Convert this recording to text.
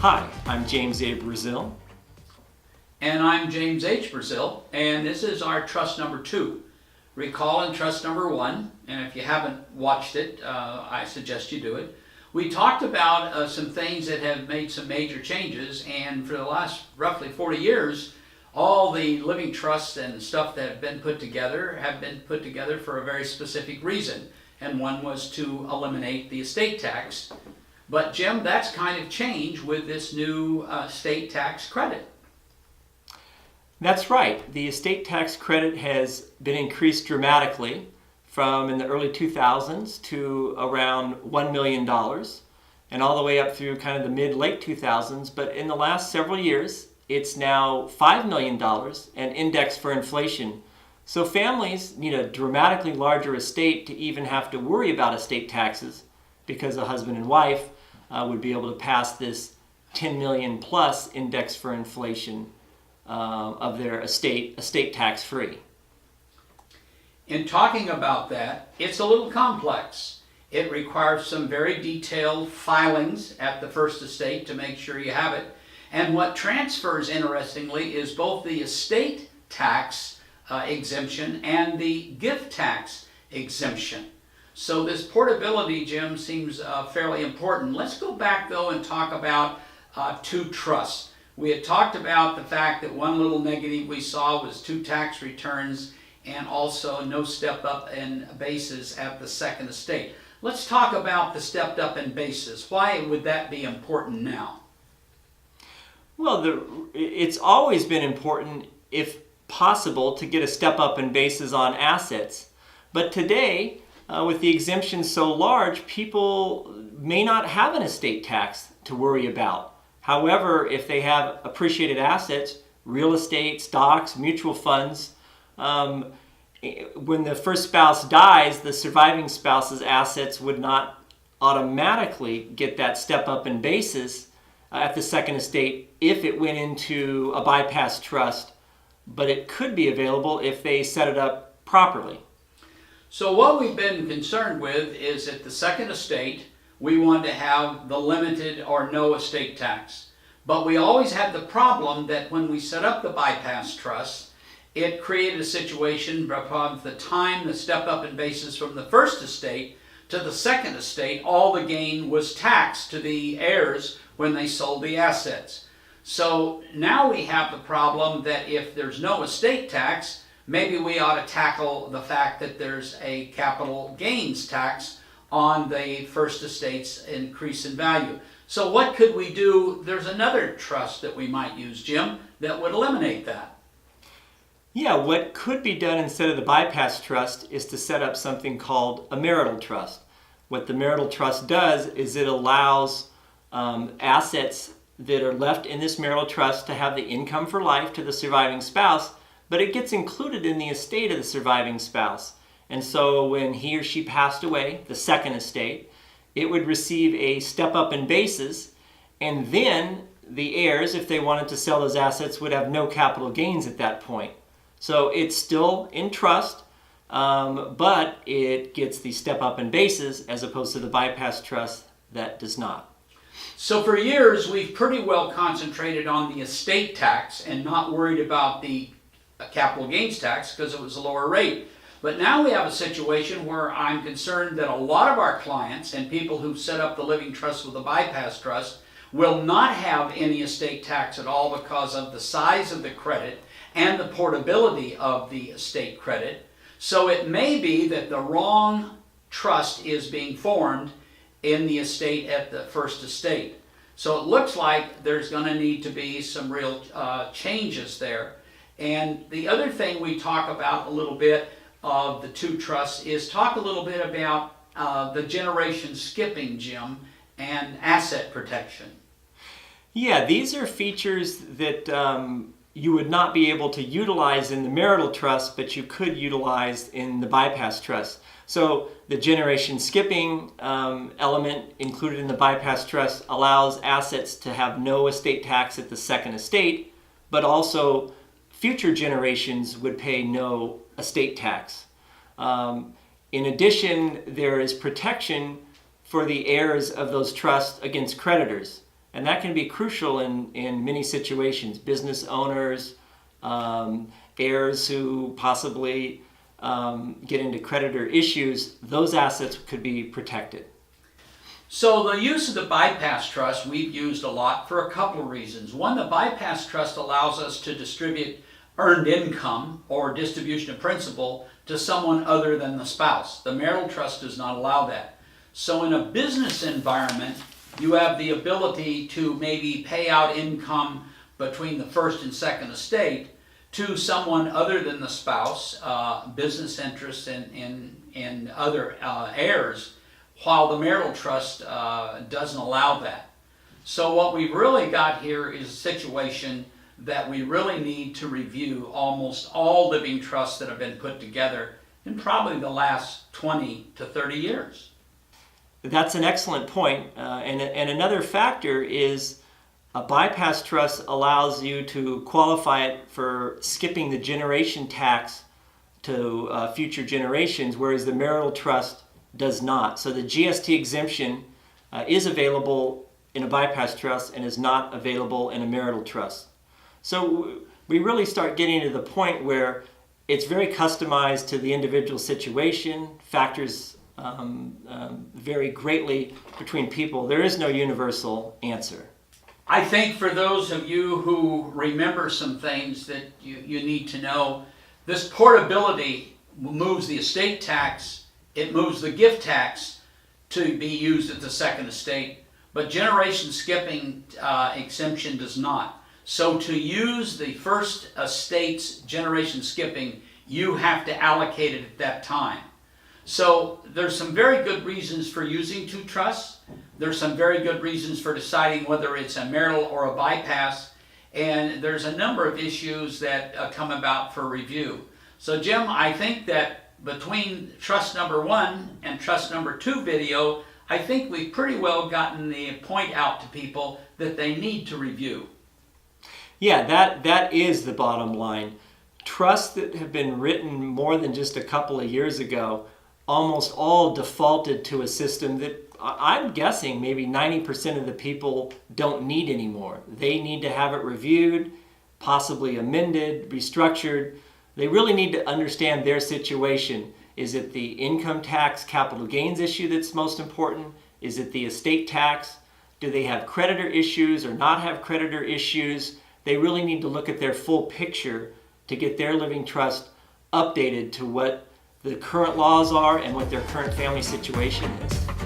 Hi, I'm James A. Brazil. And I'm James H. Brazil, and this is our trust number 2. Recall in trust number 1, and if you haven't watched it, I suggest you do it. We talked about some things that have made some major changes, and for the last roughly 40 years, all the living trusts and stuff that have been put together for a very specific reason, and one was to eliminate the estate tax. But Jim, that's kind of changed with this new estate tax credit. That's right. The estate tax credit has been increased dramatically from in the early 2000s to around $1 million and all the way up through kind of the mid-late 2000s. But in the last several years, it's now $5 million and indexed for inflation. So families need a dramatically larger estate to even have to worry about estate taxes, because a husband and wife would be able to pass this $10 million plus index for inflation of their estate tax free. In talking about that, it's a little complex. It requires some very detailed filings at the first estate to make sure you have it. And what transfers, interestingly, is both the estate tax exemption and the gift tax exemption. So this portability, Jim, seems fairly important. Let's go back, though, and talk about two trusts. We had talked about the fact that one little negative we saw was 2 tax returns and also no step up in basis at the second estate. Let's talk about the stepped up in basis. Why would that be important now? Well, it's always been important, if possible, to get a step up in basis on assets. But today, with the exemption so large, people may not have an estate tax to worry about. However, if they have appreciated assets, real estate, stocks, mutual funds, when the first spouse dies, the surviving spouse's assets would not automatically get that step up in basis at the second estate if it went into a bypass trust, but it could be available if they set it up properly. So what we've been concerned with is at the second estate, we want to have the limited or no estate tax. But we always had the problem that when we set up the bypass trust, it created a situation from the time the step up in basis from the first estate to the second estate, all the gain was taxed to the heirs when they sold the assets. So now we have the problem that if there's no estate tax, maybe we ought to tackle the fact that there's a capital gains tax on the first estate's increase in value. So what could we do? There's another trust that we might use, Jim, that would eliminate that. Yeah, what could be done instead of the bypass trust is to set up something called a marital trust. What the marital trust does is it allows assets that are left in this marital trust to have the income for life to the surviving spouse, but it gets included in the estate of the surviving spouse. And so when he or she passed away, the second estate, it would receive a step up in basis, and then the heirs, if they wanted to sell those assets, would have no capital gains at that point. So it's still in trust, but it gets the step up in basis as opposed to the bypass trust that does not. So for years, we've pretty well concentrated on the estate tax and not worried about the capital gains tax because it was a lower rate. But now we have a situation where I'm concerned that a lot of our clients and people who've set up the living trust with a bypass trust will not have any estate tax at all because of the size of the credit and the portability of the estate credit. So it may be that the wrong trust is being formed in the estate at the first estate. So it looks like there's going to need to be some real changes there. And the other thing we talk about a little bit of the two trusts is talk a little bit about the generation skipping, Jim, and asset protection. Yeah, these are features that you would not be able to utilize in the marital trust, but you could utilize in the bypass trust. So the generation skipping element included in the bypass trust allows assets to have no estate tax at the second estate, but also future generations would pay no estate tax. In addition, there is protection for the heirs of those trusts against creditors. And that can be crucial in many situations. Business owners, heirs who possibly get into creditor issues, those assets could be protected. So the use of the bypass trust we've used a lot for a couple of reasons. One, the bypass trust allows us to distribute earned income or distribution of principal to someone other than the spouse. The marital trust does not allow that. So in a business environment, you have the ability to maybe pay out income between the first and second estate to someone other than the spouse, business interests and other heirs, while the marital trust doesn't allow that. So what we've really got here is a situation that we really need to review almost all living trusts that have been put together in probably the last 20 to 30 years. That's an excellent point. And another factor is a bypass trust allows you to qualify it for skipping the generation tax to future generations, whereas the marital trust does not. So the GST exemption is available in a bypass trust and is not available in a marital trust. So we really start getting to the point where it's very customized to the individual situation. Factors vary greatly between people. There is no universal answer. I think for those of you who remember some things that you need to know, this portability moves the estate tax, it moves the gift tax to be used at the second estate, but generation skipping exemption does not. So to use the first estate's generation skipping, you have to allocate it at that time. So there's some very good reasons for using two trusts. There's some very good reasons for deciding whether it's a marital or a bypass. And there's a number of issues that come about for review. So Jim, I think that between trust number 1 and trust number 2 video, I think we've pretty well gotten the point out to people that they need to review. Yeah, that is the bottom line. Trusts that have been written more than just a couple of years ago almost all defaulted to a system that I'm guessing maybe 90% of the people don't need anymore. They need to have it reviewed, possibly amended, restructured. They really need to understand their situation. Is it the income tax capital gains issue that's most important? Is it the estate tax? Do they have creditor issues or not have creditor issues? They really need to look at their full picture to get their living trust updated to what the current laws are and what their current family situation is.